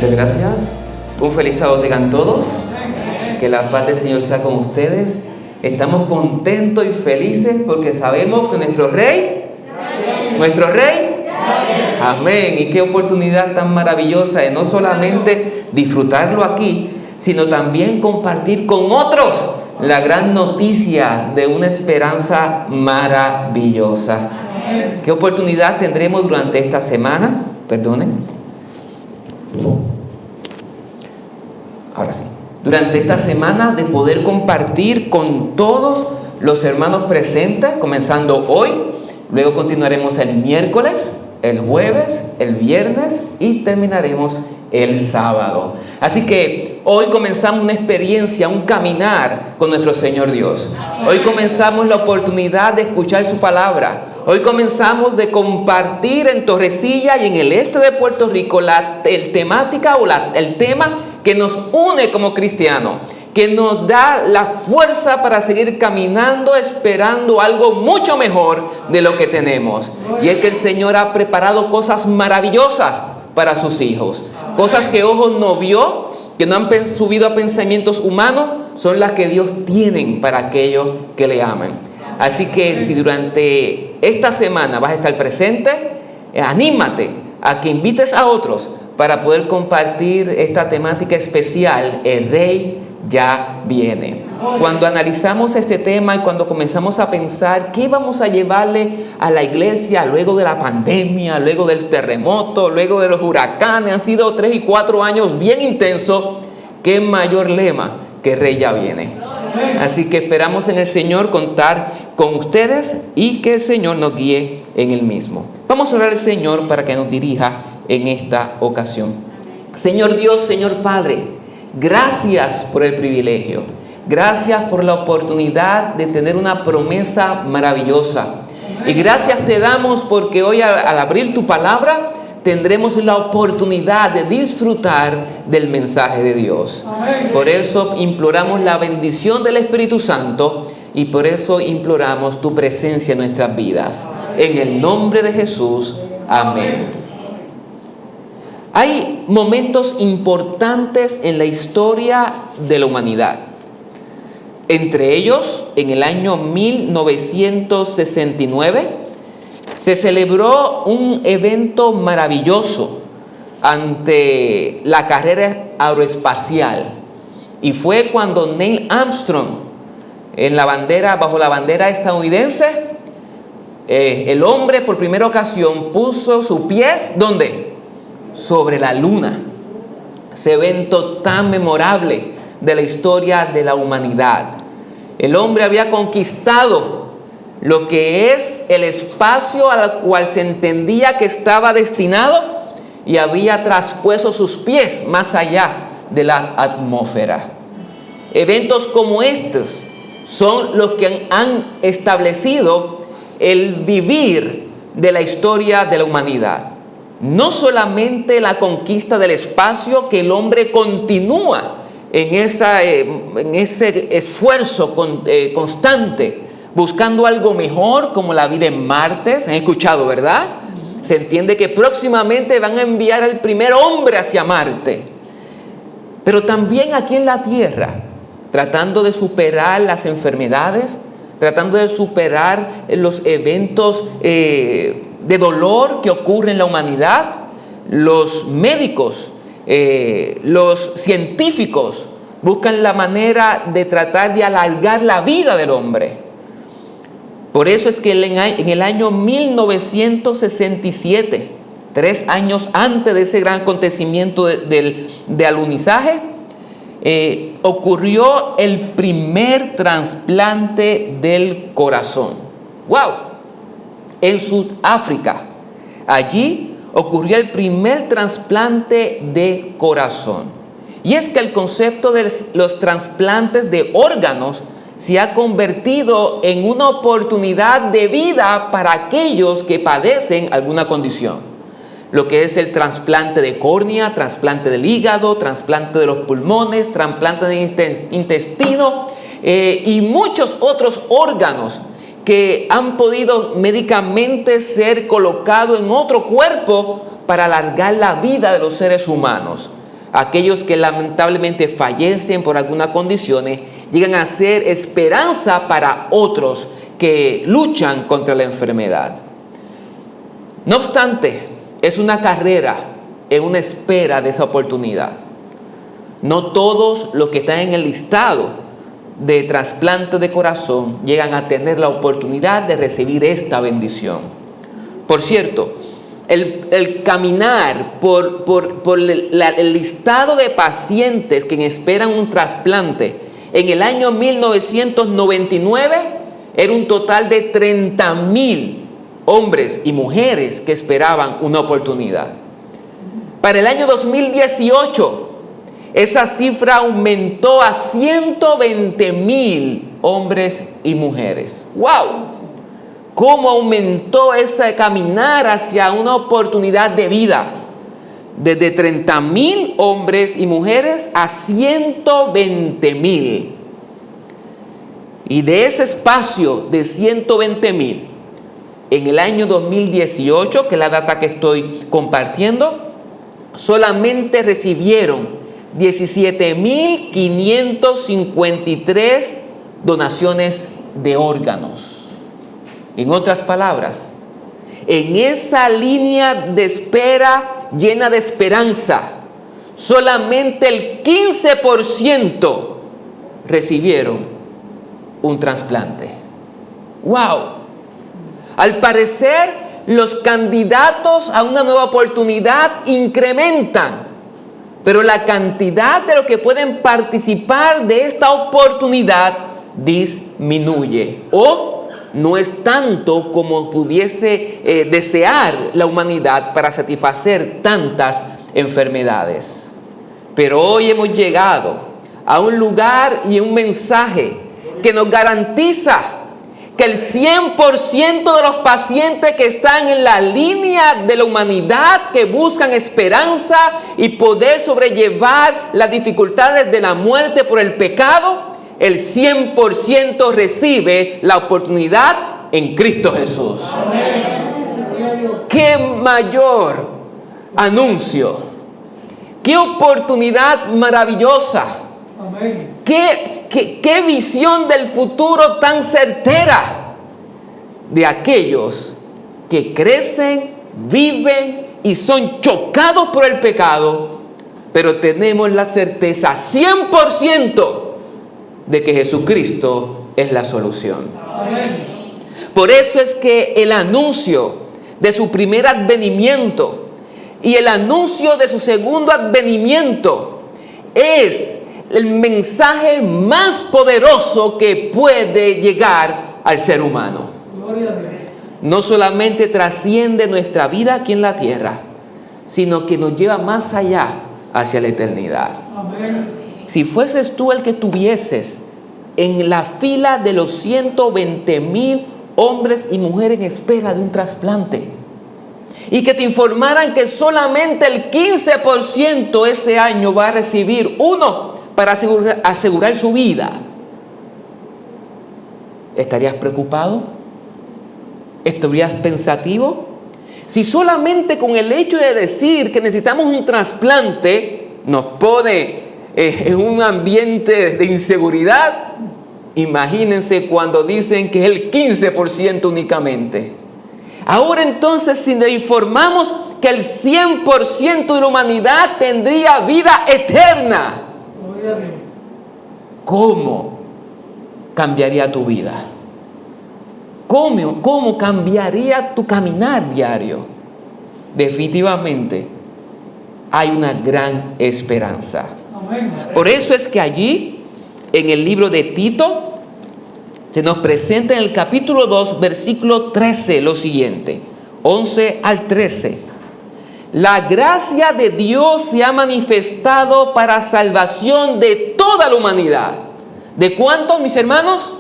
Muchas gracias. Un feliz sábado tengan todos. Que la paz del Señor sea con ustedes. Estamos contentos y felices porque sabemos que nuestro Rey, amén. Y qué oportunidad tan maravillosa de no solamente disfrutarlo aquí, sino también compartir con otros la gran noticia de una esperanza maravillosa. ¿Qué oportunidad tendremos durante esta semana? Perdonen. Ahora sí. Durante esta semana de poder compartir con todos los hermanos presentes, comenzando hoy, luego continuaremos el miércoles, el jueves, el viernes y terminaremos el sábado. Así que hoy comenzamos una experiencia, un caminar con nuestro Señor Dios. Hoy comenzamos la oportunidad de escuchar su palabra. Hoy comenzamos de compartir en Torrecilla y en el este de Puerto Rico el tema que nos une como cristianos, que nos da la fuerza para seguir caminando, esperando algo mucho mejor de lo que tenemos. Y es que el Señor ha preparado cosas maravillosas para sus hijos. Cosas que ojos no vio, que no han subido a pensamientos humanos, son las que Dios tiene para aquellos que le aman. Así que si durante esta semana vas a estar presente, anímate a que invites a otros para poder compartir esta temática especial, el Rey ya viene. Cuando analizamos este tema y cuando comenzamos a pensar qué vamos a llevarle a la iglesia luego de la pandemia, luego del terremoto, luego de los huracanes, han sido 3 y 4 años bien intensos, qué mayor lema que Rey ya viene. Así que esperamos en el Señor contar con ustedes y que el Señor nos guíe en el mismo. Vamos a orar al Señor para que nos dirija en esta ocasión. Señor Dios, Señor Padre, gracias por el privilegio. Gracias por la oportunidad de tener una promesa maravillosa. Y gracias te damos porque hoy al abrir tu palabra tendremos la oportunidad de disfrutar del mensaje de Dios. Por eso imploramos la bendición del Espíritu Santo y por eso imploramos tu presencia en nuestras vidas. En el nombre de Jesús, amén. Hay momentos importantes en la historia de la humanidad. Entre ellos, en el año 1969, se celebró un evento maravilloso ante la carrera aeroespacial. Y fue cuando Neil Armstrong, bajo la bandera estadounidense, el hombre por primera ocasión puso sus pies, ¿dónde? Sobre la luna. Ese evento tan memorable de la historia de la humanidad. El hombre había conquistado lo que es el espacio al cual se entendía que estaba destinado y había traspuesto sus pies más allá de la atmósfera. Eventos como estos son los que han establecido el vivir de la historia de la humanidad. No solamente la conquista del espacio, que el hombre continúa en ese esfuerzo constante, buscando algo mejor, como la vida en Marte. ¿Se han escuchado, verdad? Se entiende que próximamente van a enviar al primer hombre hacia Marte. Pero también aquí en la Tierra, tratando de superar las enfermedades, tratando de superar los eventos de dolor que ocurre en la humanidad, los médicos, los científicos buscan la manera de tratar de alargar la vida del hombre. Por eso es que en el año 1967, 3 años antes de ese gran acontecimiento de alunizaje, ocurrió el primer trasplante del corazón. ¡Wow! En Sudáfrica. Allí ocurrió el primer trasplante de corazón. Y es que el concepto de los trasplantes de órganos se ha convertido en una oportunidad de vida para aquellos que padecen alguna condición. Lo que es el trasplante de córnea, trasplante del hígado, trasplante de los pulmones, trasplante del intestino y muchos otros órganos que han podido médicamente ser colocados en otro cuerpo para alargar la vida de los seres humanos. aquellos que lamentablemente fallecen por algunas condiciones, llegan a ser esperanza para otros que luchan contra la enfermedad. No obstante, es una carrera, es una espera de esa oportunidad. No todos los que están en el listado de trasplante de corazón llegan a tener la oportunidad de recibir esta bendición. Por cierto, el caminar por el listado de pacientes que esperan un trasplante en el año 1999 era un total de 30,000 hombres y mujeres que esperaban una oportunidad. Para el año 2018, esa cifra aumentó a 120,000 hombres y mujeres. ¡Wow! ¿Cómo aumentó ese caminar hacia una oportunidad de vida? Desde 30,000 hombres y mujeres a 120,000. Y de ese espacio de 120,000, en el año 2018, que es la data que estoy compartiendo, solamente recibieron 17,553 donaciones de órganos. En otras palabras, en esa línea de espera llena de esperanza, solamente el 15% recibieron un trasplante. ¡Wow! Al parecer, los candidatos a una nueva oportunidad incrementan, pero la cantidad de los que pueden participar de esta oportunidad disminuye o no es tanto como pudiese desear la humanidad para satisfacer tantas enfermedades. Pero hoy hemos llegado a un lugar y un mensaje que nos garantiza que el 100% de los pacientes que están en la línea de la humanidad, que buscan esperanza y poder sobrellevar las dificultades de la muerte por el pecado, el 100% recibe la oportunidad en Cristo Jesús. Amén. ¡Qué mayor anuncio! ¡Qué oportunidad maravillosa! Amén. ¡Qué visión del futuro tan certera de aquellos que crecen, viven y son chocados por el pecado, pero tenemos la certeza 100% de que Jesucristo es la solución. Amén. Por eso es que el anuncio de su primer advenimiento y el anuncio de su segundo advenimiento es el mensaje más poderoso que puede llegar al ser humano. Gloria a Dios. No solamente trasciende nuestra vida aquí en la tierra, sino que nos lleva más allá hacia la eternidad. Amén. Si fueses tú el que tuvieses en la fila de los 120,000 hombres y mujeres en espera de un trasplante, y que te informaran que solamente el 15% ese año va a recibir uno para asegurar su vida, ¿estarías preocupado? ¿Estarías pensativo? Si solamente con el hecho de decir que necesitamos un trasplante nos pone en un ambiente de inseguridad, imagínense cuando dicen que es el 15% únicamente. Ahora entonces, si le informamos que el 100% de la humanidad tendría vida eterna, ¿cómo cambiaría tu vida? ¿Cómo cambiaría tu caminar diario? Definitivamente hay una gran esperanza. Por eso es que allí, en el libro de Tito, se nos presenta en el capítulo 2, versículo 13, lo siguiente, 11 al 13. La gracia de Dios se ha manifestado para salvación de toda la humanidad. ¿De cuántos, mis hermanos?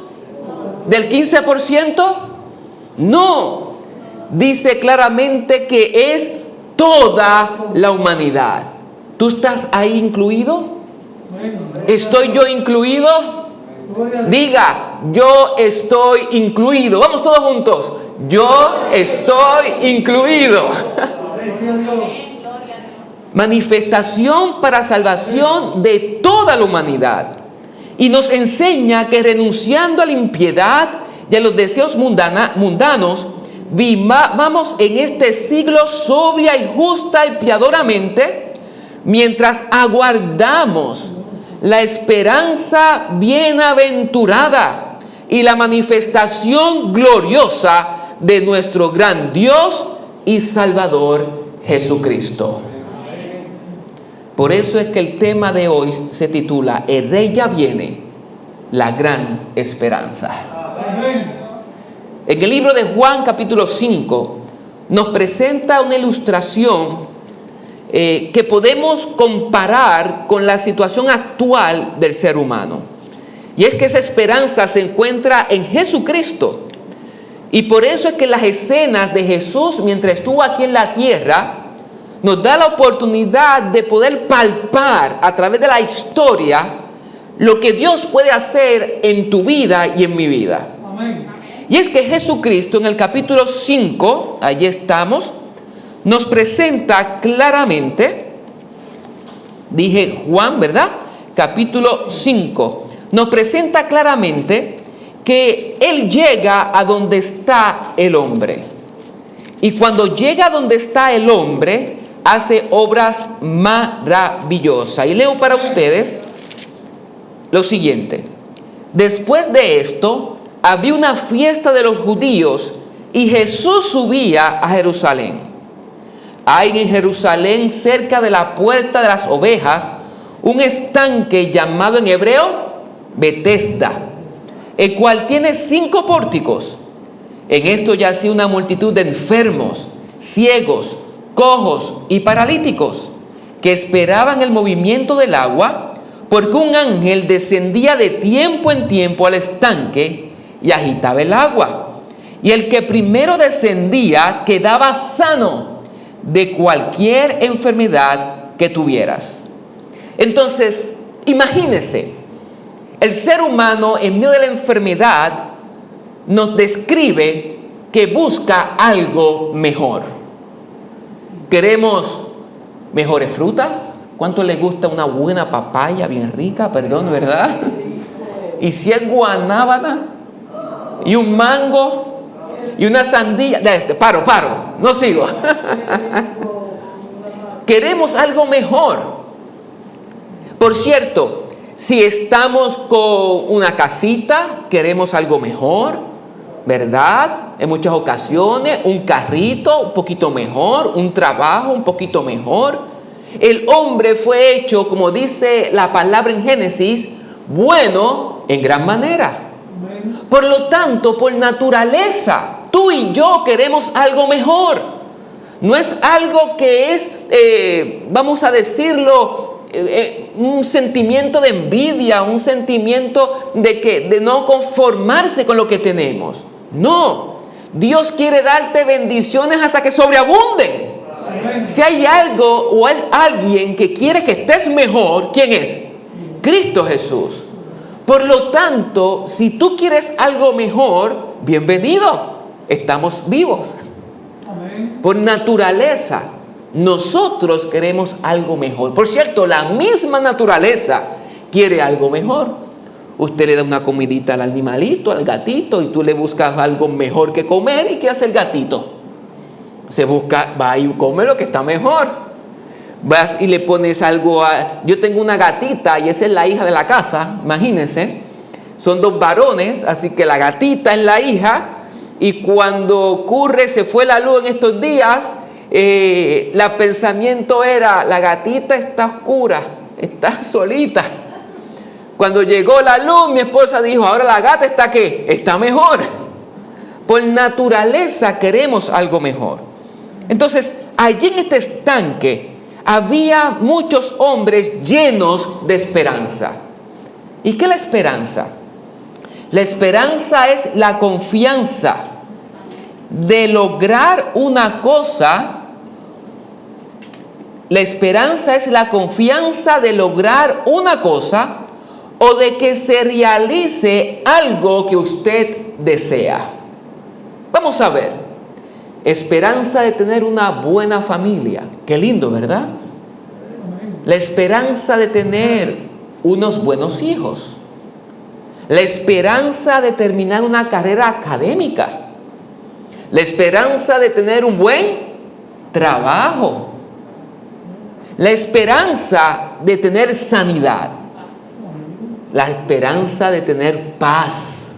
¿Del 15%? No. Dice claramente que es toda la humanidad. ¿Tú estás ahí incluido? ¿Estoy yo incluido? Diga, yo estoy incluido. Vamos todos juntos. Yo estoy incluido. manifestación para salvación de toda la humanidad. Y nos enseña que renunciando a la impiedad y a los deseos mundanos, vivamos en este siglo sobria y justa y piadosamente, mientras aguardamos la esperanza bienaventurada y la manifestación gloriosa de nuestro gran Dios y Salvador Jesucristo. Por eso es que el tema de hoy se titula El Rey ya viene, la gran esperanza. En el libro de Juan capítulo 5 nos presenta una ilustración que podemos comparar con la situación actual del ser humano. Y es que esa esperanza se encuentra en Jesucristo. Y por eso es que las escenas de Jesús mientras estuvo aquí en la tierra nos da la oportunidad de poder palpar a través de la historia lo que Dios puede hacer en tu vida y en mi vida. Amén. Y es que Jesucristo en el capítulo 5, allí estamos, nos presenta claramente, dije Juan, ¿verdad? Capítulo 5, nos presenta claramente que Él llega a donde está el hombre. Y cuando llega a donde está el hombre, hace obras maravillosas. Y leo para ustedes lo siguiente. Después de esto, había una fiesta de los judíos y Jesús subía a Jerusalén. Hay en Jerusalén, cerca de la puerta de las ovejas, un estanque llamado en hebreo Betesda, el cual tiene 5 pórticos. En esto yacía una multitud de enfermos, ciegos, cojos y paralíticos, que esperaban el movimiento del agua, porque un ángel descendía de tiempo en tiempo al estanque y agitaba el agua. Y el que primero descendía quedaba sano de cualquier enfermedad que tuvieras. Entonces, imagínese, el ser humano en medio de la enfermedad nos describe que busca algo mejor. Queremos mejores frutas. ¿Cuánto le gusta una buena papaya bien rica? Perdón, ¿verdad? Y si es guanábana y un mango y una sandía. Paro, no sigo. Queremos algo mejor. Por cierto, si estamos con una casita, queremos algo mejor, ¿verdad? En muchas ocasiones, un carrito un poquito mejor, un trabajo un poquito mejor. El hombre fue hecho, como dice la palabra en Génesis, bueno en gran manera. Por lo tanto, por naturaleza, tú y yo queremos algo mejor. No es algo que es, vamos a decirlo, un sentimiento de envidia, un sentimiento de no conformarse con lo que tenemos. No, Dios quiere darte bendiciones hasta que sobreabunden. Si hay algo o hay alguien que quiere que estés mejor, ¿quién es? Cristo Jesús. Por lo tanto, si tú quieres algo mejor, bienvenido, estamos vivos. Por naturaleza, nosotros queremos algo mejor. Por cierto, la misma naturaleza quiere algo mejor. Usted le da una comidita al animalito, al gatito, y tú le buscas algo mejor que comer. ¿Y qué hace el gatito? Se busca, va y come lo que está mejor. Vas y le pones algo yo tengo una gatita y esa es la hija de la casa, imagínense. Son 2 varones, así que la gatita es la hija. Y cuando ocurre, se fue la luz en estos días, el pensamiento era, la gatita está oscura, está solita. Cuando llegó la luz, mi esposa dijo, ahora la gata está ¿qué? Está mejor. Por naturaleza queremos algo mejor. Entonces, allí en este estanque había muchos hombres llenos de esperanza. ¿Y qué es la esperanza? La esperanza es la confianza de lograr una cosa. La esperanza es la confianza de lograr una cosa o de que se realice algo que usted desea. Vamos a ver. Esperanza de tener una buena familia. Qué lindo, ¿verdad? la esperanza de tener unos buenos hijos, la esperanza de terminar una carrera académica, la esperanza de tener un buen trabajo, la esperanza de tener sanidad, la esperanza de tener paz.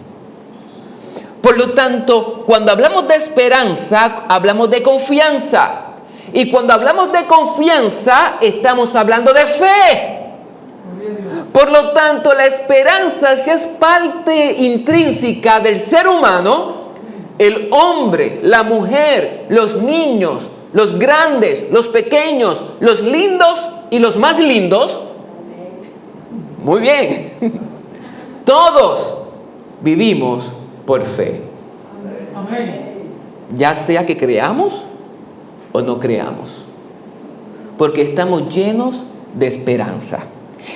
Por lo tanto, cuando hablamos de esperanza, hablamos de confianza. Y cuando hablamos de confianza, estamos hablando de fe. Por lo tanto, la esperanza, si es parte intrínseca del ser humano, el hombre, la mujer, los niños, los grandes, los pequeños, los lindos y los más lindos, muy bien, todos vivimos por fe. Ya sea que creamos o no creamos, porque estamos llenos de esperanza.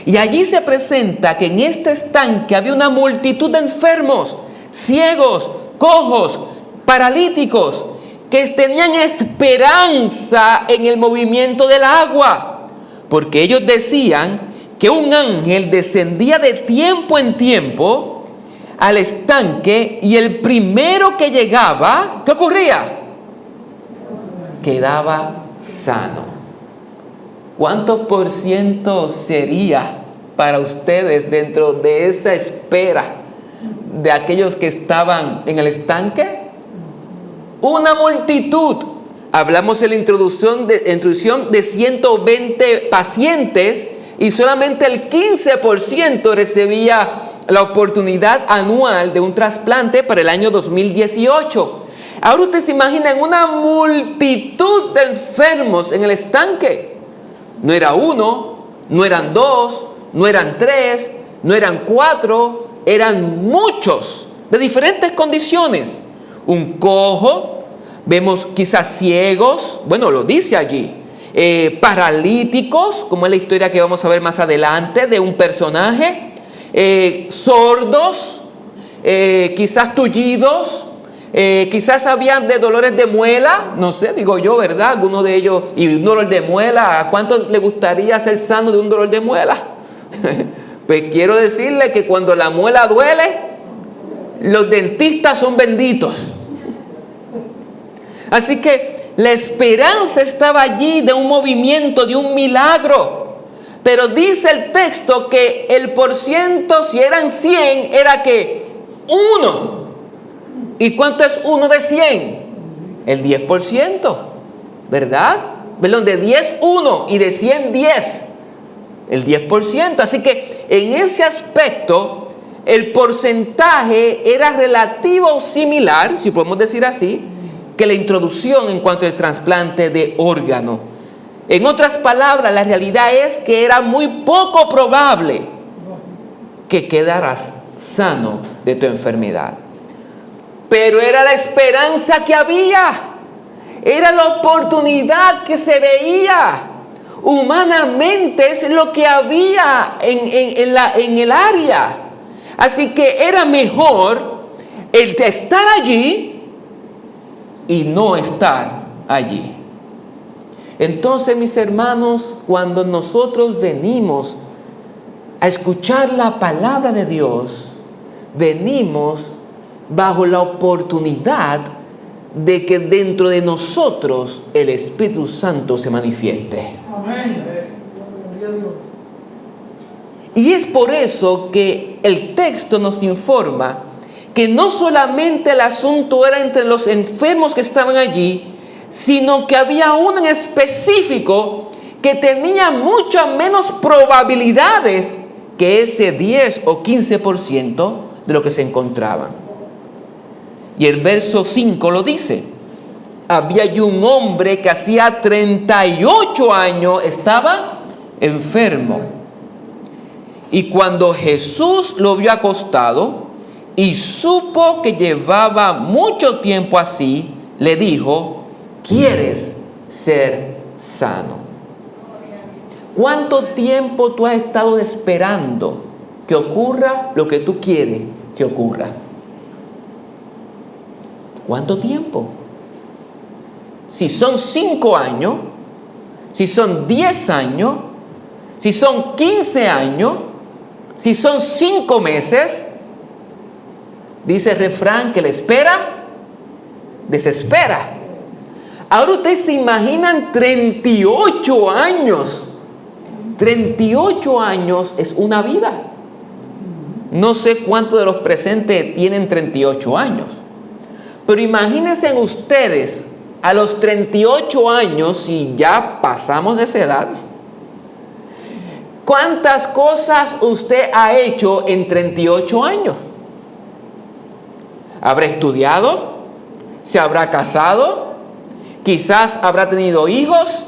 Y allí se presenta que en este estanque había una multitud de enfermos, ciegos, cojos, paralíticos, que tenían esperanza en el movimiento del agua, porque ellos decían que un ángel descendía de tiempo en tiempo al estanque y el primero que llegaba, ¿qué ocurría? Quedaba sano. ¿Cuántos por ciento sería para ustedes dentro de esa espera de aquellos que estaban en el estanque? Una multitud. Hablamos en la introducción de 120 pacientes y solamente el 15% recibía la oportunidad anual de un trasplante para el año 2018. Ahora ustedes se imaginan una multitud de enfermos en el estanque. No era uno, no eran dos, no eran tres, no eran cuatro, eran muchos, de diferentes condiciones. Un cojo, vemos quizás ciegos, bueno, lo dice allí, paralíticos, como es la historia que vamos a ver más adelante de un personaje, sordos, quizás tullidos, quizás habían de dolores de muela, no sé, digo yo, ¿verdad? Alguno de ellos, y un dolor de muela, ¿a cuánto le gustaría ser sano de un dolor de muela? Pues quiero decirle que cuando la muela duele, los dentistas son benditos. Así que la esperanza estaba allí de un movimiento, de un milagro. Pero dice el texto que el porciento, si eran 100, era que 1. ¿Y cuánto es 1 de 100? El 10%, ¿verdad? Perdón, de 10, 1 y de 100, 10. El 10%. Así que en ese aspecto, el porcentaje era relativo o similar, si podemos decir así, que la introducción en cuanto al trasplante de órgano. En otras palabras, la realidad es que era muy poco probable que quedaras sano de tu enfermedad. Pero era la esperanza que había, era la oportunidad que se veía. Humanamente es lo que había en el área. Así que era mejor el de estar allí y no estar allí. Entonces, mis hermanos, cuando nosotros venimos a escuchar la palabra de Dios, venimos bajo la oportunidad de que dentro de nosotros el Espíritu Santo se manifieste. Amén. Y es por eso que el texto nos informa que no solamente el asunto era entre los enfermos que estaban allí, sino que había uno en específico que tenía muchas menos probabilidades que ese 10 o 15% de lo que se encontraban. Y el verso 5 lo dice. Había allí un hombre que hacía 38 años estaba enfermo. Y cuando Jesús lo vio acostado y supo que llevaba mucho tiempo así, le dijo: ¿quieres ser sano? ¿Cuánto tiempo tú has estado esperando que ocurra lo que tú quieres que ocurra? ¿Cuánto tiempo? Si son 5 años, si son 10 años, si son 15 años, si son 5 meses, dice el refrán que la espera desespera. Ahora ustedes se imaginan 38 años. 38 años es una vida. No sé cuántos de los presentes tienen 38 años. Pero imagínense ustedes a los 38 años, si ya pasamos de esa edad, ¿cuántas cosas usted ha hecho en 38 años? ¿Habrá estudiado? ¿Se habrá casado? Quizás habrá tenido hijos,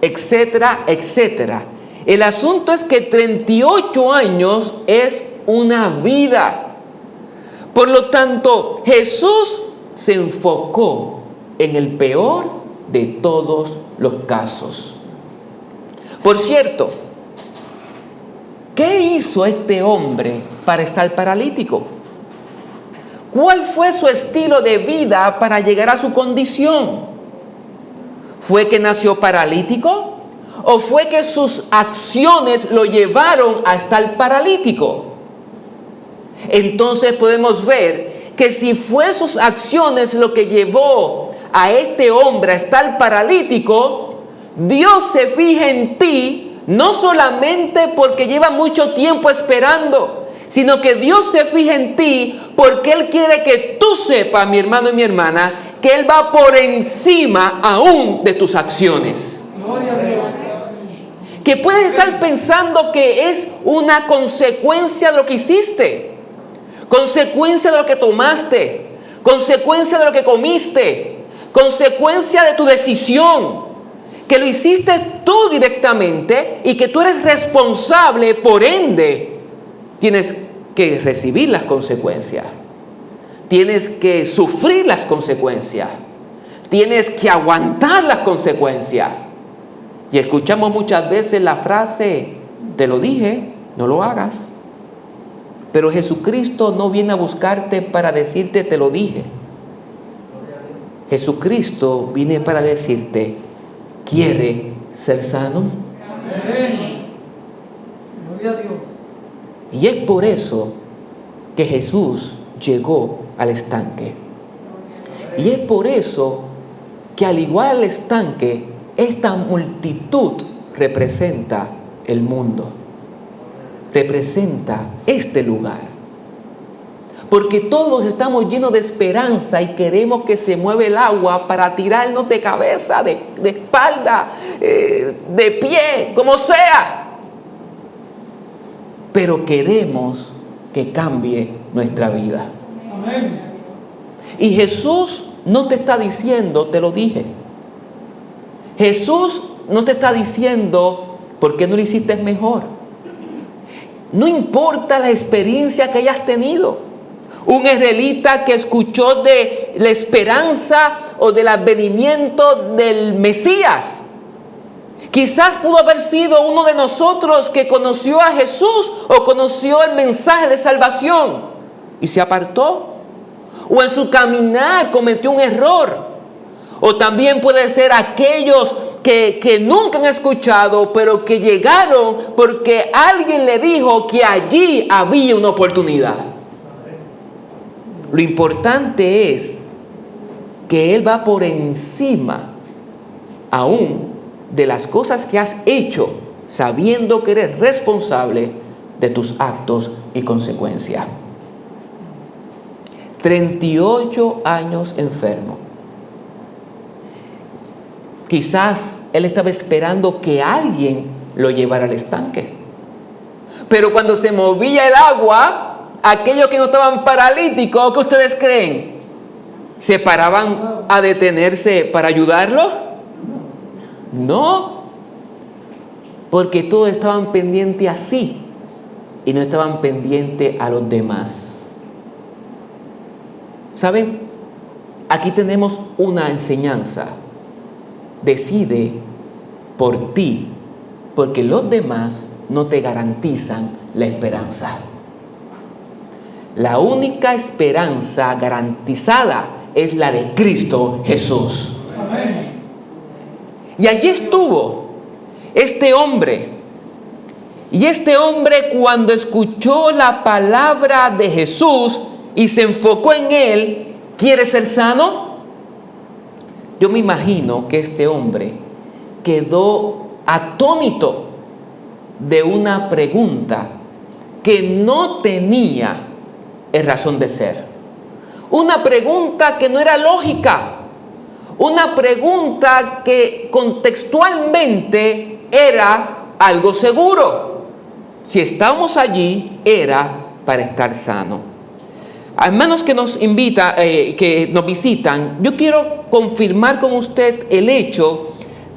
etcétera, etcétera. El asunto es que 38 años es una vida. Por lo tanto, Jesús se enfocó en el peor de todos los casos. Por cierto, ¿qué hizo este hombre para estar paralítico? ¿Cuál fue su estilo de vida para llegar a su condición? ¿Fue que nació paralítico? ¿O fue que sus acciones lo llevaron a estar paralítico? Entonces podemos ver que si fue sus acciones lo que llevó a este hombre a estar paralítico, Dios se fija en ti no solamente porque lleva mucho tiempo esperando, sino que Dios se fija en ti porque Él quiere que tú sepas, mi hermano y mi hermana, que Él va por encima aún de tus acciones. Gloria a Dios. Que puedes estar pensando que es una consecuencia de lo que hiciste, consecuencia de lo que tomaste, consecuencia de lo que comiste, consecuencia de tu decisión, que lo hiciste tú directamente y que tú eres responsable, por ende, tienes que recibir las consecuencias. Tienes que sufrir las consecuencias. Tienes que aguantar las consecuencias. Y escuchamos muchas veces la frase, te lo dije, no lo hagas. Pero Jesucristo no viene a buscarte para decirte, te lo dije. Jesucristo viene para decirte, ¿quiere ser sano? Amén. Gloria a Dios. Y es por eso que Jesús llegó al estanque. Y es por eso que al igual al estanque, esta multitud representa el mundo. Representa este lugar. Porque todos estamos llenos de esperanza y queremos que se mueva el agua para tirarnos de cabeza, de espalda, de pie, como sea. Pero queremos que cambie nuestra vida. Amén. Y Jesús no te está diciendo, te lo dije. Jesús no te está diciendo, ¿por qué no lo hiciste mejor? No importa la experiencia que hayas tenido. Un israelita que escuchó de la esperanza o del advenimiento del Mesías. Quizás pudo haber sido uno de nosotros que conoció a Jesús o conoció el mensaje de salvación y se apartó. O en su caminar cometió un error. O también puede ser aquellos que nunca han escuchado, pero que llegaron porque alguien le dijo que allí había una oportunidad. Lo importante es que Él va por encima aún de las cosas que has hecho, sabiendo que eres responsable de tus actos y consecuencias. 38 años enfermo. Quizás Él estaba esperando que alguien lo llevara al estanque. Pero cuando se movía el agua, aquellos que no estaban paralíticos, ¿qué ustedes creen? ¿Se paraban a detenerse para ayudarlo? No, porque todos estaban pendientes a sí y no estaban pendientes a los demás. ¿Saben? Aquí tenemos una enseñanza. Decide por ti, porque los demás no te garantizan la esperanza. La única esperanza garantizada es la de Cristo Jesús. Amén. Y allí estuvo este hombre Y este hombre, cuando escuchó la palabra de Jesús y se enfocó en él, ¿quiere ser sano? Yo me imagino que este hombre quedó atónito de una pregunta que no tenía razón de ser. Una pregunta que no era lógica. Una pregunta que contextualmente era algo seguro. Si estamos allí, era para estar sano. Hermanos que nos visitan, yo quiero confirmar con usted el hecho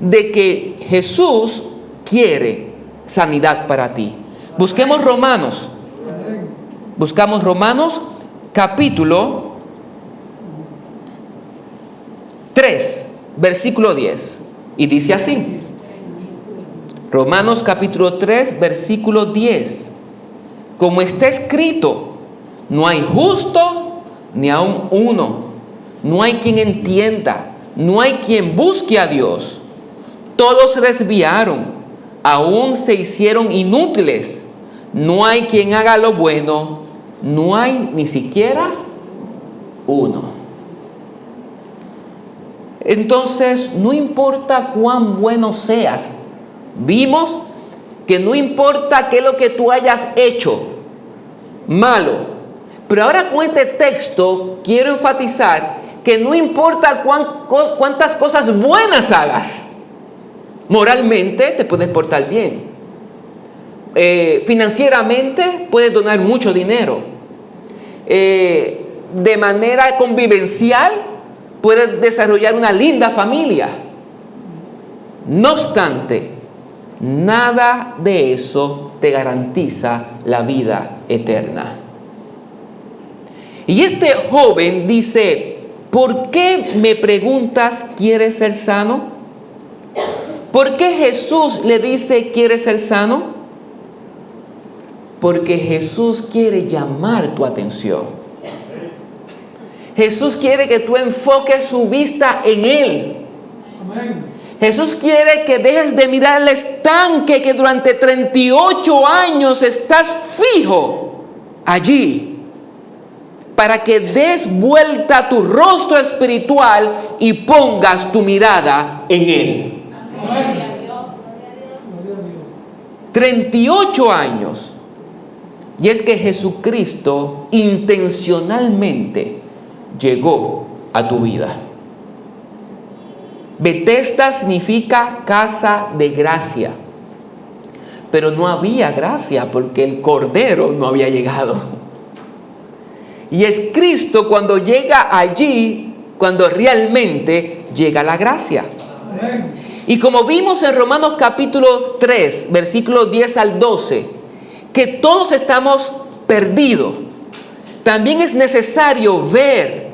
de que Jesús quiere sanidad para ti. Busquemos Romanos. Buscamos Romanos capítulo 3, versículo 10. Y dice así. Romanos capítulo 3, versículo 10. Como está escrito, no hay justo ni aun uno. No hay quien entienda. No hay quien busque a Dios. Todos se desviaron. Aún se hicieron inútiles. No hay quien haga lo bueno. No hay ni siquiera uno. Entonces, no importa cuán bueno seas. Vimos que no importa qué es lo que tú hayas hecho malo. Pero ahora con este texto quiero enfatizar que no importa cuántas cosas buenas hagas. Moralmente te puedes portar bien. Financieramente puedes donar mucho dinero. De manera convivencial puedes desarrollar una linda familia. No obstante, nada de eso te garantiza la vida eterna. Y este joven dice, ¿por qué me preguntas, ¿quieres ser sano? ¿Por qué Jesús le dice, ¿quieres ser sano? Porque Jesús quiere llamar tu atención. Jesús quiere que tú enfoques su vista en Él. Amén. Jesús quiere que dejes de mirar el estanque que durante 38 años estás fijo allí, para que des vuelta a tu rostro espiritual y pongas tu mirada en Él. Amén. 38 años. Y es que Jesucristo intencionalmente llegó a tu vida. Betesda significa casa de gracia. Pero no había gracia porque el Cordero no había llegado. Y es Cristo cuando llega allí, cuando realmente llega la gracia. Amén. Y como vimos en Romanos capítulo 3, versículos 10 al 12, que todos estamos perdidos, también es necesario ver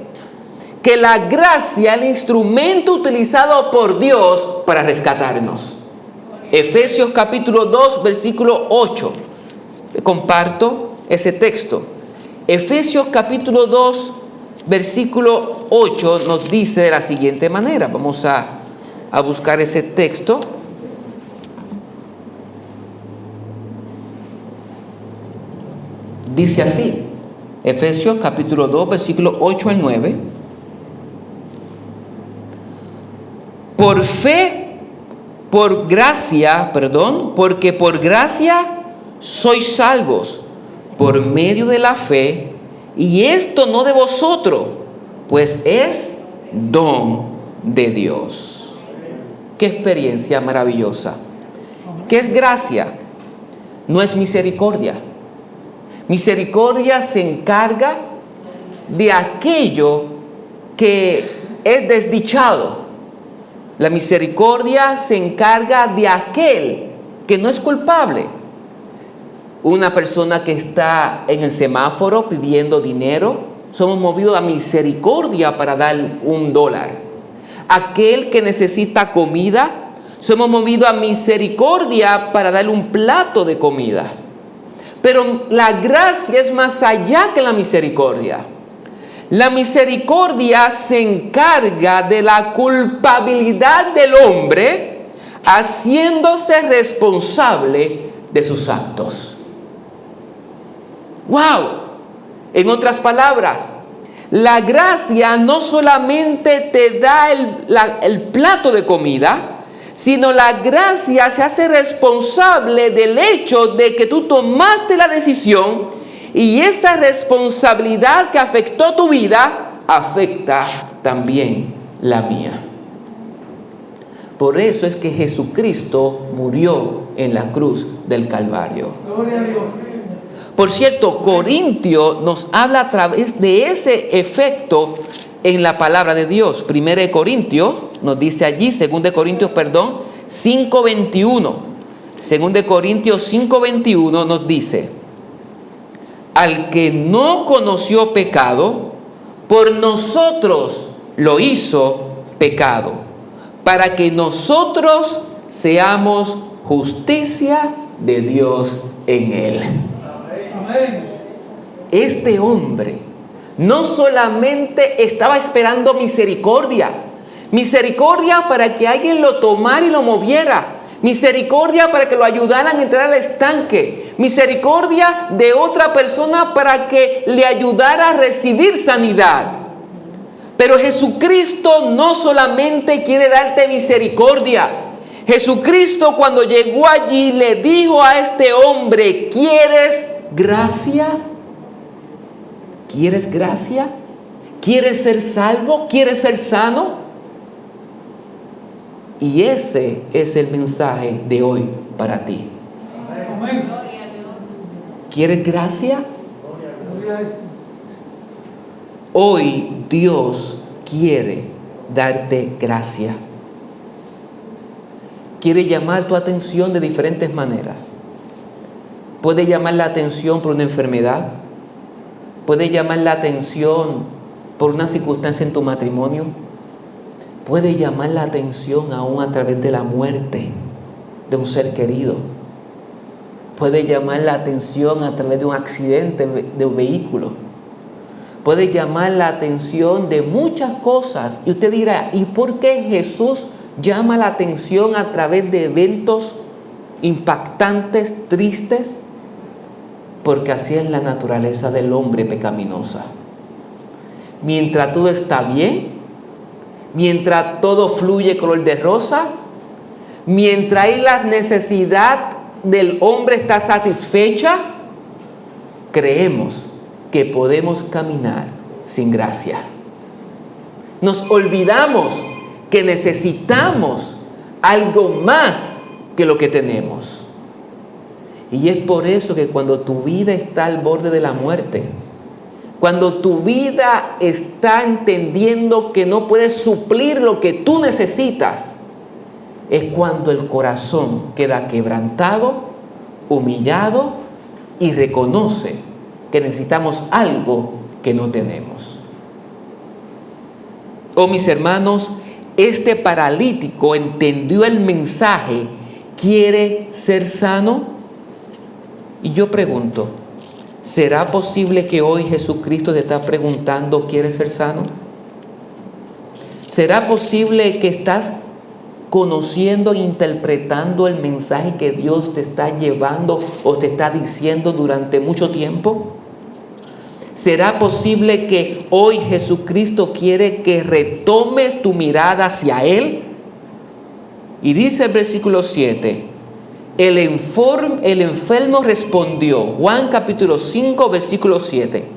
que la gracia es el instrumento utilizado por Dios para rescatarnos. Efesios capítulo 2, versículo 8. Comparto ese texto. Efesios capítulo 2, versículo 8 nos dice de la siguiente manera. Vamos a buscar ese texto. Dice así, Efesios capítulo 2, versículo 8 al 9. Porque por gracia sois salvos por medio de la fe, y esto no de vosotros, pues es don de Dios. Qué experiencia maravillosa. ¿Qué es gracia? No es misericordia. Misericordia se encarga de aquello que es desdichado. La misericordia se encarga de aquel que no es culpable. Una persona que está en el semáforo pidiendo dinero, somos movidos a misericordia para dar $1. Aquel que necesita comida, somos movidos a misericordia para darle un plato de comida. Pero la gracia es más allá que la misericordia. La misericordia se encarga de la culpabilidad del hombre, haciéndose responsable de sus actos. ¡Wow! En otras palabras, la gracia no solamente te da el plato de comida, sino la gracia se hace responsable del hecho de que tú tomaste la decisión y esa responsabilidad que afectó tu vida afecta también la mía. Por eso es que Jesucristo murió en la cruz del Calvario. Gloria a Dios. Por cierto, Corintio nos habla a través de ese efecto en la palabra de Dios. 1 Corintios nos dice allí, 2 Corintios, 5:21. 2 Corintios 5:21 nos dice: al que no conoció pecado, por nosotros lo hizo pecado, para que nosotros seamos justicia de Dios en él. Amén. Este hombre no solamente estaba esperando misericordia para que alguien lo tomara y lo moviera, misericordia para que lo ayudaran a entrar al estanque, misericordia de otra persona para que le ayudara a recibir sanidad. Pero Jesucristo no solamente quiere darte misericordia. Jesucristo, cuando llegó allí, le dijo a este hombre: ¿quieres gracia? ¿Quieres gracia? ¿Quieres ser salvo? ¿Quieres ser sano? Y ese es el mensaje de hoy para ti. Amén. ¿Quieres gracia? Gloria a Jesús. Hoy Dios quiere darte gracia. Quiere llamar tu atención de diferentes maneras. Puede llamar la atención por una enfermedad. Puede llamar la atención por una circunstancia en tu matrimonio. Puede llamar la atención aún a través de la muerte de un ser querido. Puede llamar la atención a través de un accidente de un vehículo. Puede llamar la atención de muchas cosas. Y usted dirá: ¿y por qué Jesús llama la atención a través de eventos impactantes, tristes? Porque así es la naturaleza del hombre pecaminosa. Mientras todo está bien, mientras todo fluye color de rosa, mientras ahí la necesidad del hombre está satisfecha, creemos que podemos caminar sin gracia. Nos olvidamos que necesitamos algo más que lo que tenemos. Y es por eso que cuando tu vida está al borde de la muerte, cuando tu vida está entendiendo que no puedes suplir lo que tú necesitas, es cuando el corazón queda quebrantado, humillado y reconoce que necesitamos algo que no tenemos. Oh, mis hermanos, este paralítico entendió el mensaje: ¿quiere ser sano? Y yo pregunto, ¿será posible que hoy Jesucristo te está preguntando: ¿quieres ser sano? ¿Será posible que estás conociendo e interpretando el mensaje que Dios te está llevando o te está diciendo durante mucho tiempo? ¿Será posible que hoy Jesucristo quiere que retomes tu mirada hacia Él? Y dice el versículo 7, el enfermo respondió, Juan capítulo 5, versículo 7,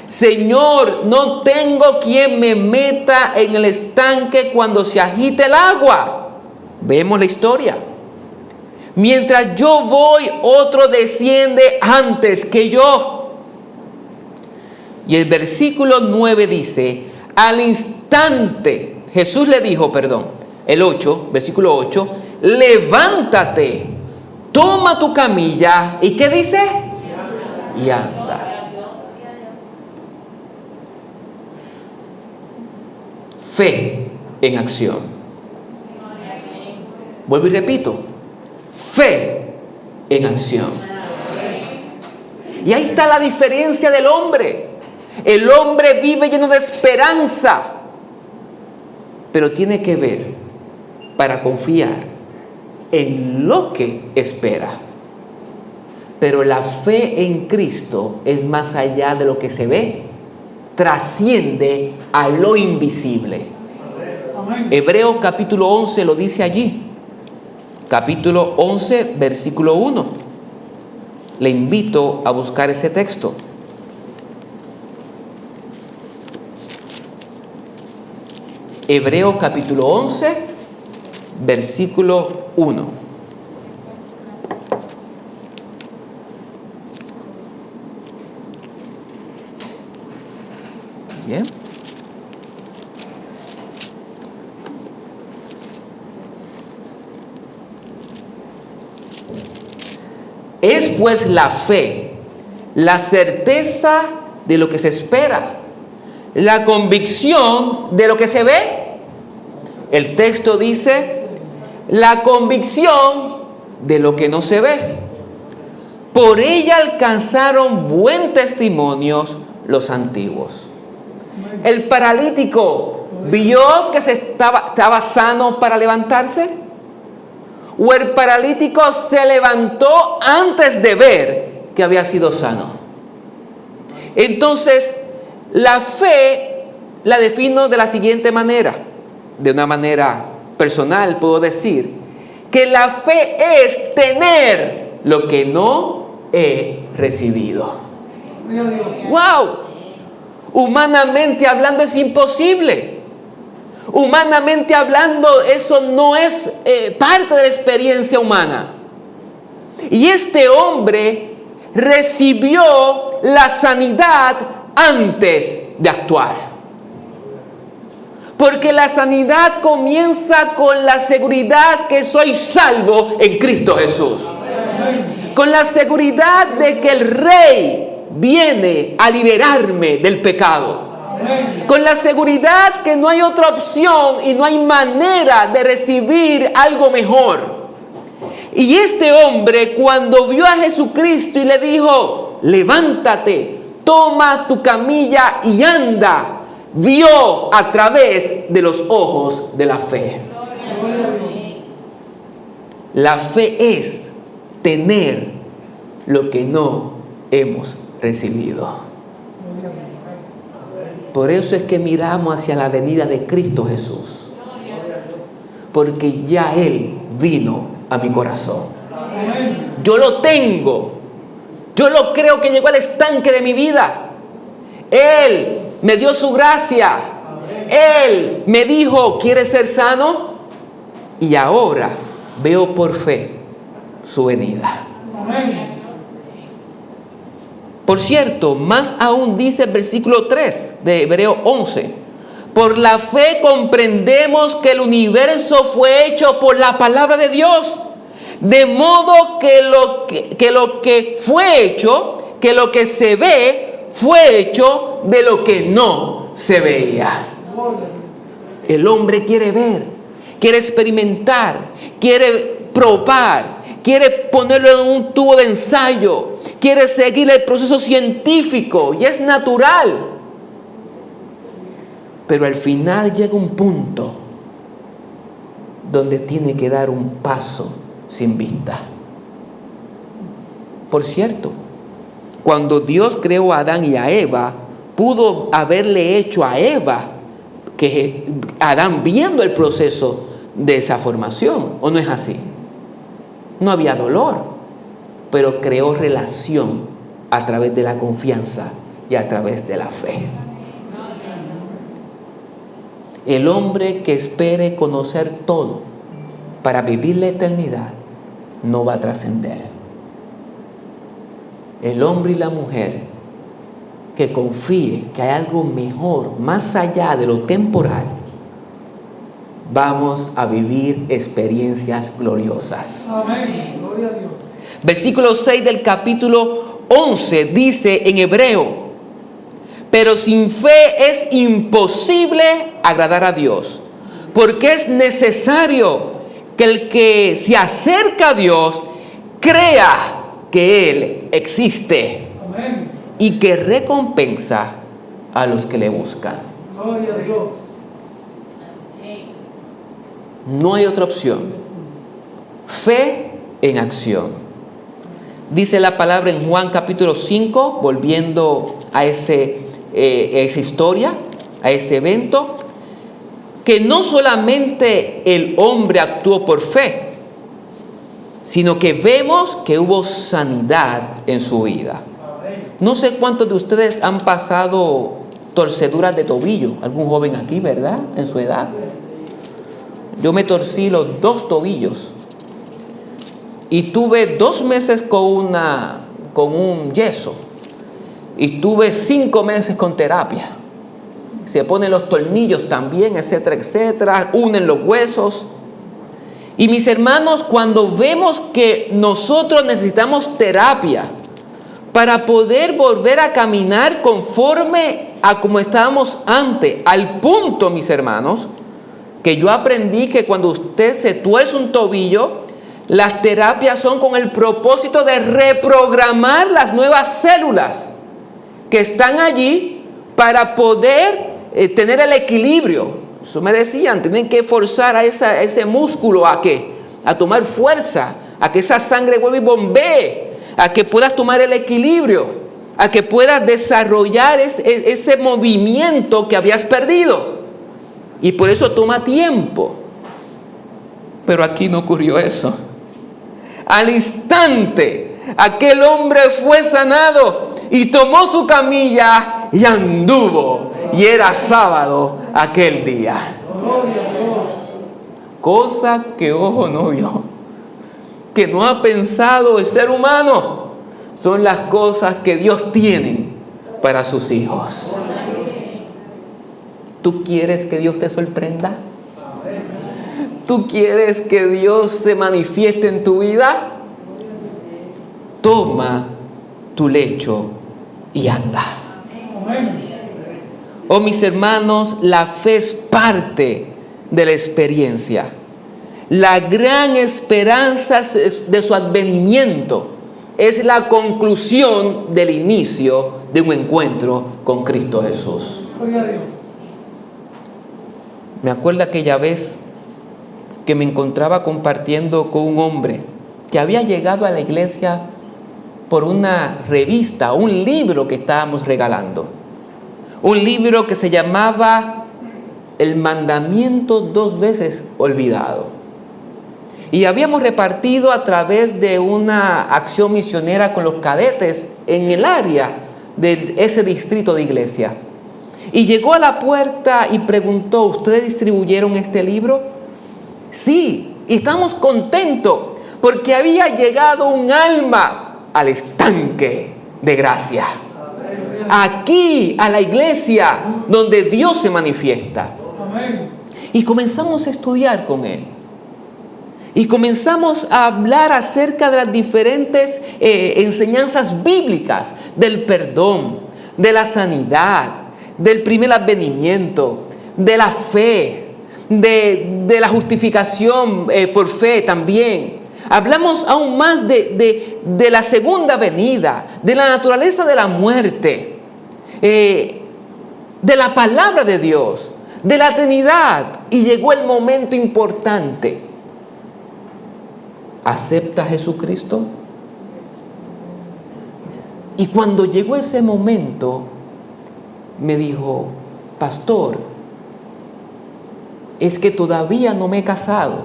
Señor, no tengo quien me meta en el estanque cuando se agite el agua. Vemos la historia. Mientras yo voy, otro desciende antes que yo. Y el versículo 9 dice, al instante, Jesús le dijo, el 8, versículo 8, levántate, toma tu camilla, ¿y qué dice? Y anda. Fe en acción. Vuelvo y repito, fe en acción. Y ahí está la diferencia del hombre. El hombre vive lleno de esperanza, pero tiene que ver para confiar en lo que espera. Pero la fe en Cristo es más allá de lo que se ve, trasciende a lo invisible. Amén. Hebreos capítulo 11 lo dice allí. Capítulo 11, versículo 1. Le invito a buscar ese texto. Hebreos capítulo 11, versículo 1. Bien. Es pues la fe, la certeza de lo que se espera, la convicción de lo que se ve. El texto dice, la convicción de lo que no se ve. Por ella alcanzaron buen testimonio los antiguos. El paralítico vio que estaba sano para levantarse. ¿O el paralítico se levantó antes de ver que había sido sano? Entonces, la fe la defino de la siguiente manera. De una manera personal puedo decir que la fe es tener lo que no he recibido. ¡Wow! Humanamente hablando es imposible. Humanamente hablando, eso no es parte de la experiencia humana. Y este hombre recibió la sanidad antes de actuar. Porque la sanidad comienza con la seguridad que soy salvo en Cristo Jesús. Con la seguridad de que el Rey viene a liberarme del pecado. Con la seguridad que no hay otra opción y no hay manera de recibir algo mejor. Y este hombre, cuando vio a Jesucristo y le dijo, levántate, toma tu camilla y anda, vio a través de los ojos de la fe. La fe es tener lo que no hemos recibido. Por eso es que miramos hacia la venida de Cristo Jesús. Porque ya Él vino a mi corazón. Yo lo tengo. Yo lo creo que llegó al estanque de mi vida. Él me dio su gracia. Él me dijo, ¿quieres ser sano? Y ahora veo por fe su venida. Por cierto, más aún dice el versículo 3 de Hebreos 11. Por la fe comprendemos que el universo fue hecho por la palabra de Dios. De modo que lo que fue hecho, que lo que se ve, fue hecho de lo que no se veía. El hombre quiere ver, quiere experimentar, quiere probar, quiere ponerlo en un tubo de ensayo, quiere seguir el proceso científico y es natural. Pero al final llega un punto donde tiene que dar un paso sin vista. Por cierto, cuando Dios creó a Adán y a Eva, pudo haberle hecho a Eva que Adán viendo el proceso de esa formación, ¿o no es así? No había dolor, pero creó relación a través de la confianza y a través de la fe. El hombre que espere conocer todo para vivir la eternidad no va a trascender. El hombre y la mujer que confíe que hay algo mejor, más allá de lo temporal, vamos a vivir experiencias gloriosas. Amén. Gloria a Dios. Versículo 6 del capítulo 11 dice en hebreo: pero sin fe es imposible agradar a Dios, porque es necesario que el que se acerca a Dios crea que Él existe. Amén. Y que recompensa a los que le buscan. Gloria a Dios. No hay otra opción. Fe en acción. Dice la palabra en Juan capítulo 5, volviendo a esa historia, a ese evento, que no solamente el hombre actuó por fe, sino que vemos que hubo sanidad en su vida. No sé cuántos de ustedes han pasado torceduras de tobillo. Algún joven aquí, ¿verdad? En su edad. Yo me torcí los 2 tobillos. Y tuve 2 meses con un yeso. Y tuve 5 meses con terapia. Se ponen los tornillos también, etcétera, etcétera. Unen los huesos. Y mis hermanos, cuando vemos que nosotros necesitamos terapia para poder volver a caminar conforme a como estábamos antes, al punto, mis hermanos, que yo aprendí que cuando usted se tuerce un tobillo, las terapias son con el propósito de reprogramar las nuevas células que están allí para poder tener el equilibrio. Eso me decían, tienen que forzar a ese músculo a tomar fuerza, a que esa sangre vuelva y bombee, a que puedas tomar el equilibrio, a que puedas desarrollar ese movimiento que habías perdido. Y por eso toma tiempo. Pero aquí no ocurrió eso. Al instante, aquel hombre fue sanado y tomó su camilla y anduvo. Y era sábado aquel día. Cosa que ojo no vio, que no ha pensado el ser humano, son las cosas que Dios tiene para sus hijos. ¿Tú quieres que Dios te sorprenda? ¿Tú quieres que Dios se manifieste en tu vida? Toma tu lecho y anda. Oh, mis hermanos, la fe es parte de la experiencia. La gran esperanza de su advenimiento es la conclusión del inicio de un encuentro con Cristo Jesús. Me acuerdo aquella vez que me encontraba compartiendo con un hombre que había llegado a la iglesia por una revista, un libro que estábamos regalando. Un libro que se llamaba El mandamiento 2 veces olvidado. Y habíamos repartido a través de una acción misionera con los cadetes en el área de ese distrito de iglesia. Y llegó a la puerta y preguntó, ¿ustedes distribuyeron este libro? Sí, y estamos contentos porque había llegado un alma al estanque de gracia. Aquí, a la iglesia donde Dios se manifiesta. Y comenzamos a estudiar con él. Y comenzamos a hablar acerca de las diferentes enseñanzas bíblicas, del perdón, de la sanidad, del primer advenimiento, de la fe, de la justificación por fe también. Hablamos aún más de la segunda venida, de la naturaleza de la muerte, de la palabra de Dios, de la Trinidad. Y llegó el momento importante. ¿Acepta a Jesucristo? Y cuando llegó ese momento, me dijo, pastor, es que todavía no me he casado.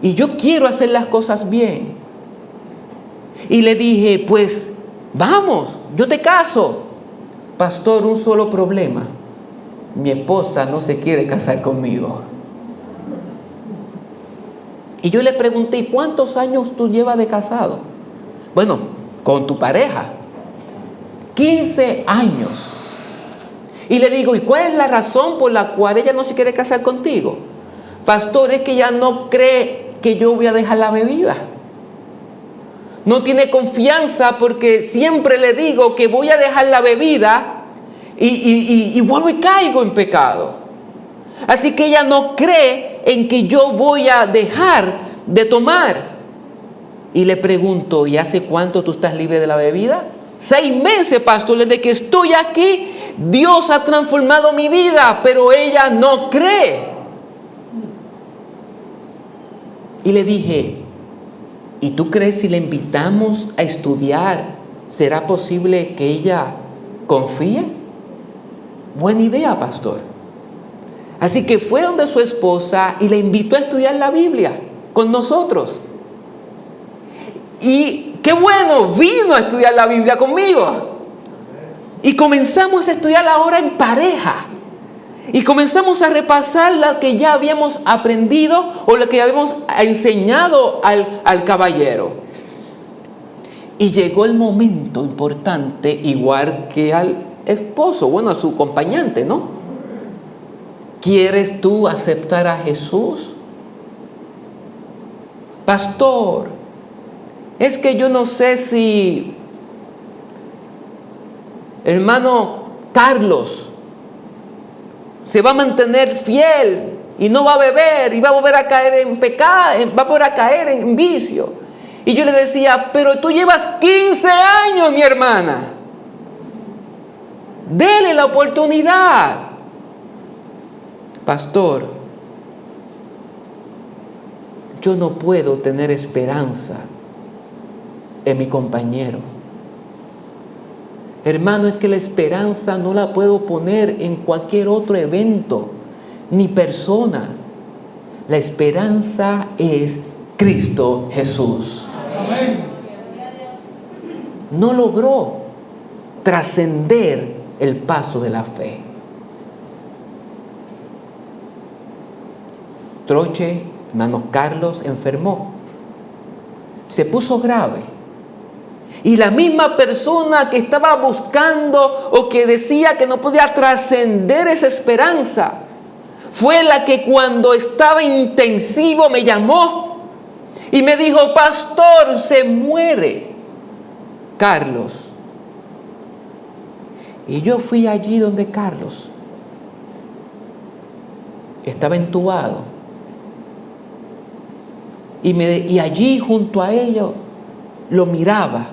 Y yo quiero hacer las cosas bien. Y le dije, pues vamos, yo te caso. Pastor, un solo problema. Mi esposa no se quiere casar conmigo. Y yo le pregunté, ¿y cuántos años tú llevas de casado? Bueno, con tu pareja. 15 años. Y le digo, ¿y cuál es la razón por la cual ella no se quiere casar contigo? Pastor, es que ella no cree que yo voy a dejar la bebida. No tiene confianza porque siempre le digo que voy a dejar la bebida y vuelvo y caigo en pecado. Así que ella no cree en que yo voy a dejar de tomar. Y le pregunto, ¿y hace cuánto tú estás libre de la bebida? 6 meses, pastor, desde que estoy aquí, Dios ha transformado mi vida, pero ella no cree. Y le dije, ¿Y tú crees si le invitamos a estudiar, será posible que ella confíe? Buena idea, pastor. Así que fue donde su esposa y le invitó a estudiar la Biblia con nosotros. Y qué bueno, vino a estudiar la Biblia conmigo. Y comenzamos a estudiar ahora en pareja. Y comenzamos a repasar lo que ya habíamos aprendido o lo que habíamos enseñado al caballero. Y llegó el momento importante, igual que al esposo, bueno, a su acompañante, ¿no? ¿Quieres tú aceptar a Jesús? Pastor, es que yo no sé si hermano Carlos se va a mantener fiel y no va a beber y va a volver a caer en pecado, va a volver a caer en vicio. Y yo le decía, pero tú llevas 15 años, mi hermana. Dele la oportunidad. Pastor, yo no puedo tener esperanza en mi compañero. Hermano, es que la esperanza no la puedo poner en cualquier otro evento ni persona. La esperanza es Cristo Jesús. Amén. No logró trascender el paso de la fe. Troche, hermano Carlos, enfermó. Se puso grave. Y la misma persona que estaba buscando o que decía que no podía trascender esa esperanza, fue la que cuando estaba intensivo me llamó y me dijo, pastor, se muere Carlos. Y yo fui allí donde Carlos estaba entubado. Y allí junto a ellos lo miraba.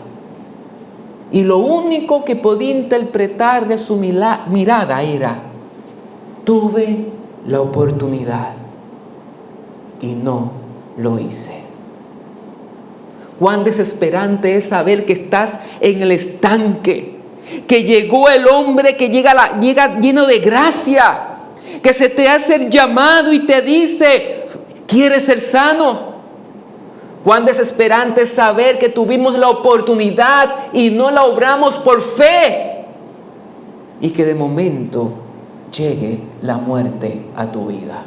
Y lo único que podía interpretar de su mirada era, tuve la oportunidad y no lo hice. Cuán desesperante es saber que estás en el estanque, que llegó el hombre que llega lleno de gracia, que se te hace el llamado y te dice, ¿quieres ser sano? Cuán desesperante es saber que tuvimos la oportunidad y no la obramos por fe. Y que de momento llegue la muerte a tu vida.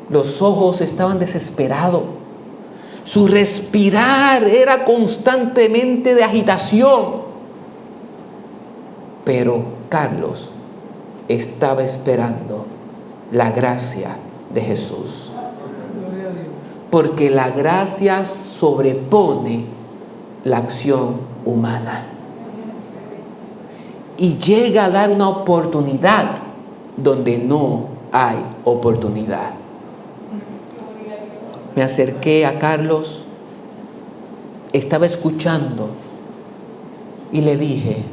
Los ojos estaban desesperados. Su respirar era constantemente de agitación. Pero Carlos estaba esperando la gracia de Jesús. Porque la gracia sobrepone la acción humana. Y llega a dar una oportunidad donde no hay oportunidad. Me acerqué a Carlos, estaba escuchando y le dije,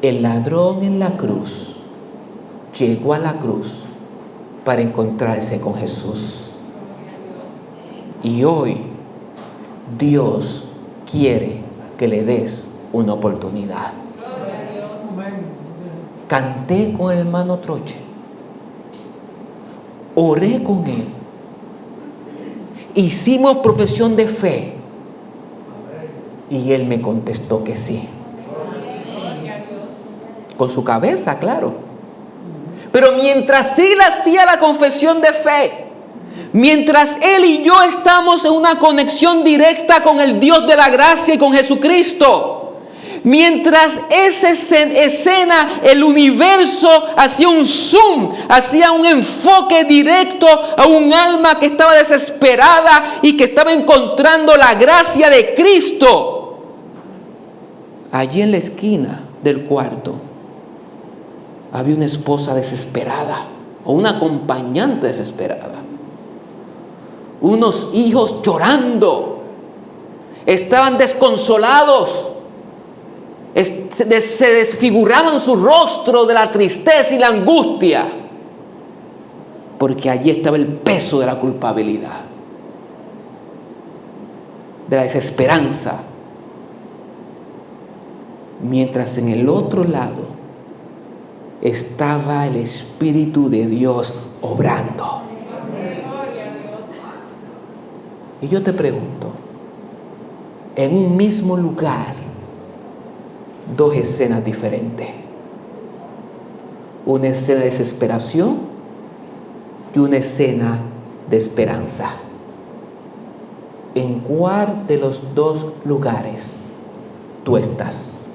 el ladrón en la cruz llegó a la cruz para encontrarse con Jesús. Y hoy Dios quiere que le des una oportunidad. Canté con el hermano Troche. Oré con él. Hicimos profesión de fe. Y él me contestó que sí. Con su cabeza, claro. Pero mientras él hacía la confesión de fe, mientras él y yo estamos en una conexión directa con el Dios de la gracia y con Jesucristo, mientras esa escena, el universo hacía un zoom, hacía un enfoque directo a un alma que estaba desesperada y que estaba encontrando la gracia de Cristo, allí en la esquina del cuarto había una esposa desesperada o una acompañante desesperada. Unos hijos llorando. Estaban desconsolados. Se desfiguraban su rostro de la tristeza y la angustia. porque allí estaba el peso de la culpabilidad, de la desesperanza. Mientras en el otro lado estaba el Espíritu de Dios obrando. Y yo te pregunto, en un mismo lugar, dos escenas diferentes. Una escena de desesperación y una escena de esperanza. ¿En cuál de los dos lugares tú estás?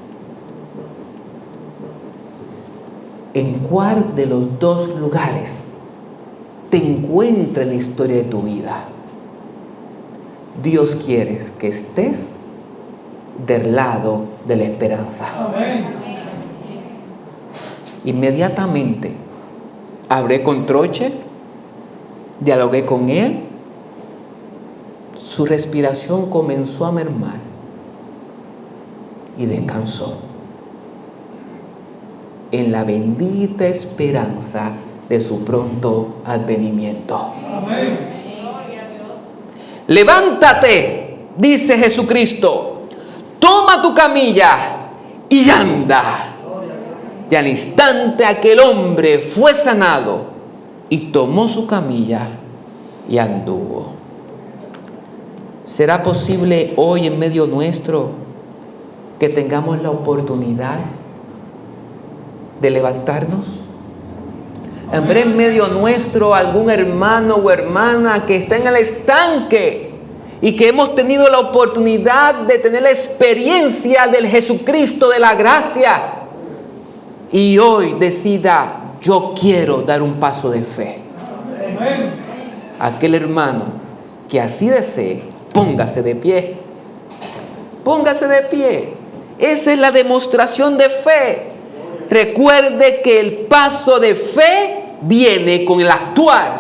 ¿En cuál de los dos lugares te encuentra la historia de tu vida? Dios quiere que estés del lado de la esperanza. Amén. Inmediatamente hablé con Troche, dialogué con él, su respiración comenzó a mermar y descansó en la bendita esperanza de su pronto advenimiento. Amén. Levántate, dice Jesucristo, toma tu camilla y anda. Y al instante aquel hombre fue sanado y tomó su camilla y anduvo. ¿Será posible hoy en medio nuestro que tengamos la oportunidad de levantarnos? ¿Habrá en medio nuestro algún hermano o hermana que está en el estanque y que hemos tenido la oportunidad de tener la experiencia del Jesucristo de la gracia y hoy decida, yo quiero dar un paso de fe? Amén. Aquel hermano que así desee, póngase de pie. Póngase de pie. Esa es la demostración de fe. Recuerde que el paso de fe viene con el actuar.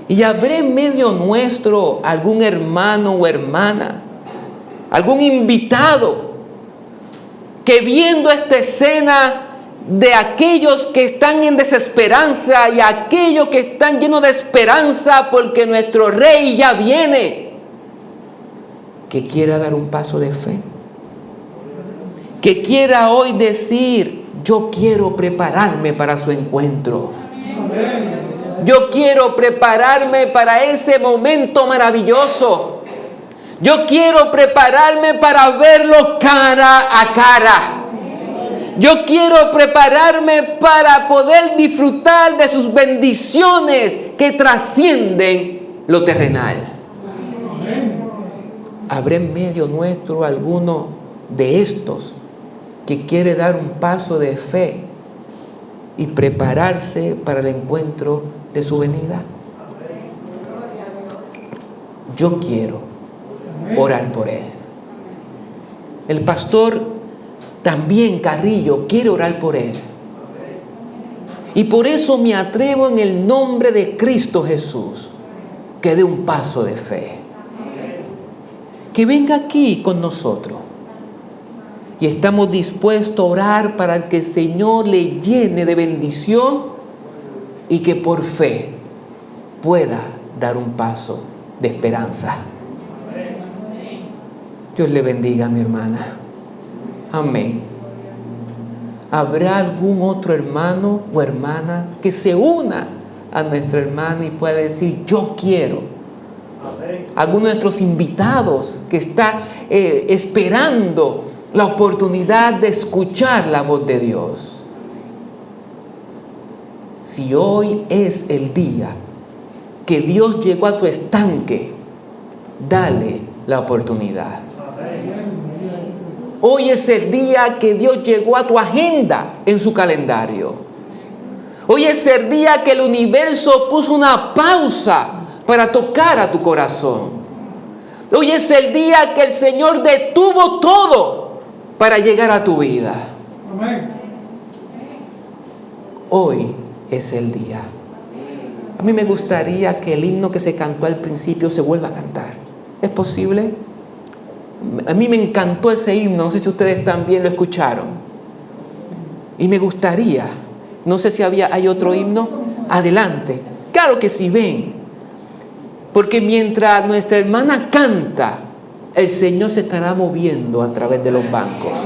Y habrá en medio nuestro algún hermano o hermana, algún invitado, que viendo esta escena de aquellos que están en desesperanza y aquellos que están llenos de esperanza porque nuestro Rey ya viene, que quiera dar un paso de fe, que quiera hoy decir, yo quiero prepararme para su encuentro. Yo quiero prepararme para ese momento maravilloso. Yo quiero prepararme para verlo cara a cara. Yo quiero prepararme para poder disfrutar de sus bendiciones que trascienden lo terrenal. ¿Habrá en medio nuestro alguno de estos que quiere dar un paso de fe y prepararse para el encuentro de su venida? Yo quiero orar por él. El pastor también, Carrillo, quiere orar por él. Y por eso me atrevo en el nombre de Cristo Jesús que dé un paso de fe. Que venga aquí con nosotros. Y estamos dispuestos a orar para que el Señor le llene de bendición y que por fe pueda dar un paso de esperanza. Dios le bendiga, mi hermana. Amén. ¿Habrá algún otro hermano o hermana que se una a nuestra hermana y pueda decir, yo quiero? Alguno de nuestros invitados que está esperando la oportunidad de escuchar la voz de Dios. Si hoy es el día que Dios llegó a tu estanque, dale la oportunidad. Hoy es el día que Dios llegó a tu agenda en su calendario. Hoy es el día que el universo puso una pausa para tocar a tu corazón. Hoy es el día que el Señor detuvo todo para llegar a tu vida. Amén. Hoy es el día. A mí me gustaría que el himno que se cantó al principio se vuelva a cantar. ¿Es posible? A mí me encantó ese himno, no sé si ustedes también lo escucharon. Y me gustaría, no sé si hay otro himno, adelante. Claro que sí, ven. Porque mientras nuestra hermana canta, el Señor se estará moviendo a través de los bancos,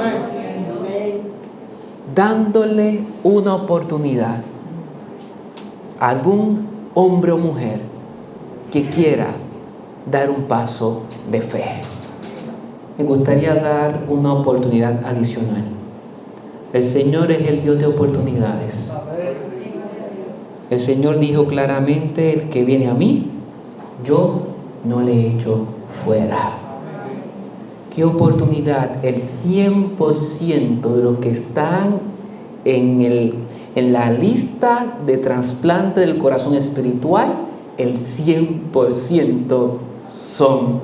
dándole una oportunidad a algún hombre o mujer que quiera dar un paso de fe. Me gustaría dar una oportunidad adicional. El Señor es el Dios de oportunidades. El Señor dijo claramente: el que viene a mí, yo no le echo fuera. ¿Qué oportunidad? El 100% de los que están en la lista de trasplante del corazón espiritual, el 100% son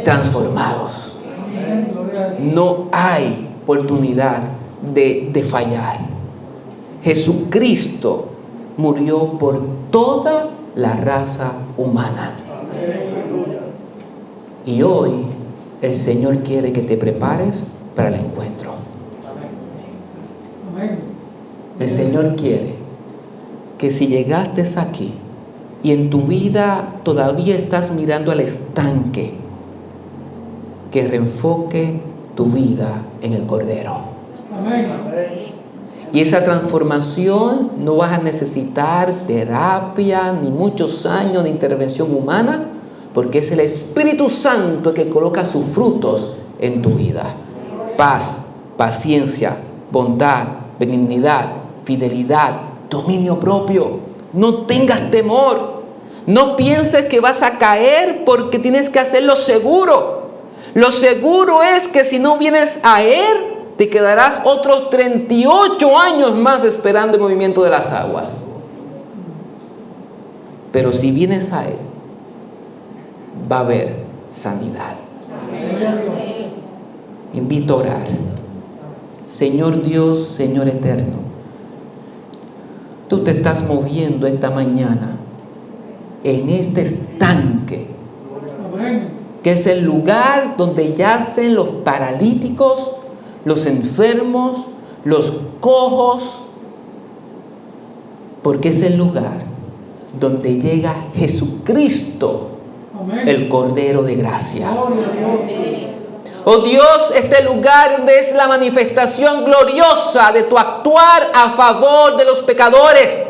transformados. No hay oportunidad de fallar. Jesucristo murió por toda la raza humana. Y hoy el Señor quiere que te prepares para el encuentro. El Señor quiere que si llegaste aquí y en tu vida todavía estás mirando al estanque, que reenfoque tu vida en el Cordero. Y esa transformación no vas a necesitar terapia ni muchos años de intervención humana, porque es el Espíritu Santo el que coloca sus frutos en tu vida. Paz, paciencia, bondad, benignidad, fidelidad, dominio propio. No tengas temor. No pienses que vas a caer porque tienes que hacerlo seguro. Lo seguro es que si no vienes a Él, te quedarás otros 38 años más esperando el movimiento de las aguas. Pero si vienes a Él, va a haber sanidad. Invito a orar. Señor Dios, Señor eterno, tú te estás moviendo esta mañana en este estanque, que es el lugar donde yacen los paralíticos, los enfermos, los cojos, porque es el lugar donde llega Jesucristo, el Cordero de Gracia. Oh Dios, este lugar donde es la manifestación gloriosa de tu actuar a favor de los pecadores,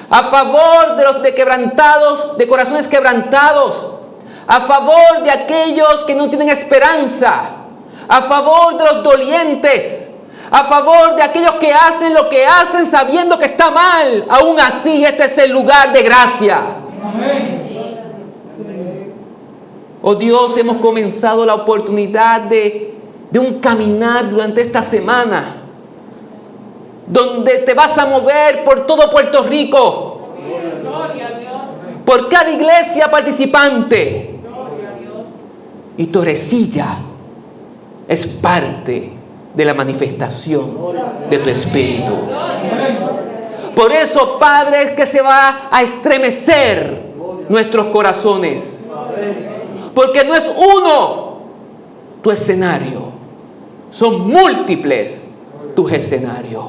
a favor de los quebrantados, de corazones quebrantados, a favor de aquellos que no tienen esperanza, a favor de los dolientes, a favor de aquellos que hacen lo que hacen sabiendo que está mal. Aún así, este es el lugar de gracia. Amén. Oh Dios, hemos comenzado la oportunidad de un caminar durante esta semana, donde te vas a mover por todo Puerto Rico, por cada iglesia participante. Y Torrecilla es parte de la manifestación de tu Espíritu. Por eso, Padre, es que se va a estremecer nuestros corazones. Porque no es uno tu escenario, son múltiples tus escenarios.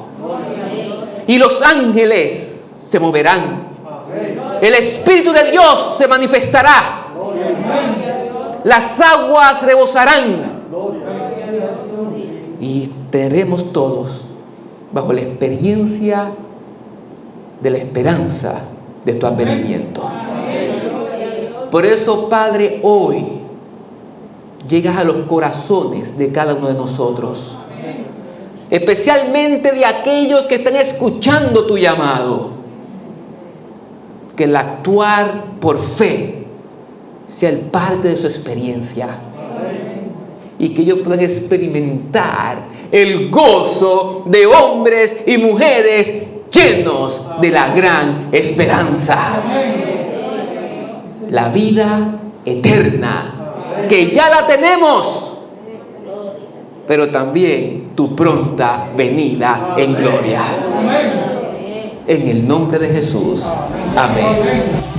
Y los ángeles se moverán. El Espíritu de Dios se manifestará. Las aguas rebosarán. Y estaremos todos bajo la experiencia de la esperanza de tu advenimiento. Por eso, Padre, hoy llegas a los corazones de cada uno de nosotros, especialmente de aquellos que están escuchando tu llamado. Que el actuar por fe sea el parte de su experiencia y que ellos puedan experimentar el gozo de hombres y mujeres llenos de la gran esperanza. La vida eterna, que ya la tenemos, pero también tu pronta venida en gloria. En el nombre de Jesús. Amén.